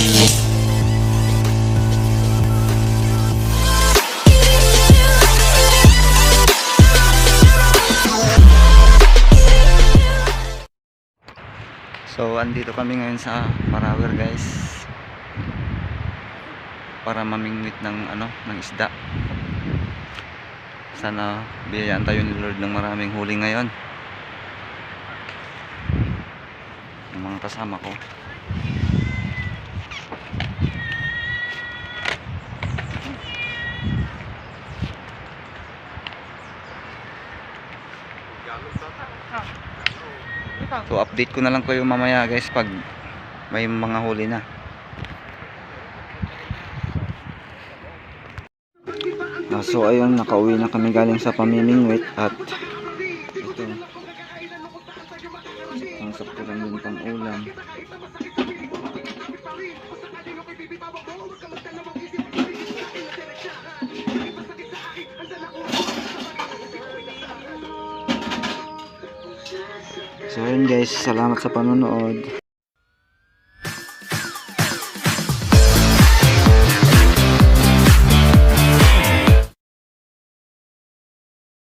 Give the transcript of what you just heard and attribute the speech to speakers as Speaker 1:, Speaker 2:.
Speaker 1: So andito kami ngayon sa Parawer guys, para mamingwit ng ng isda. Sana biyayaan tayo ni Lord ng maraming huli ngayon, ng mga kasama ko. So update ko na lang kayo mamaya guys pag may mga huli na. So ayun, nakauwi na kami galing sa pamimingwit at ito ang sakto lang din pang ulam. So ayun guys, salamat sa panonood.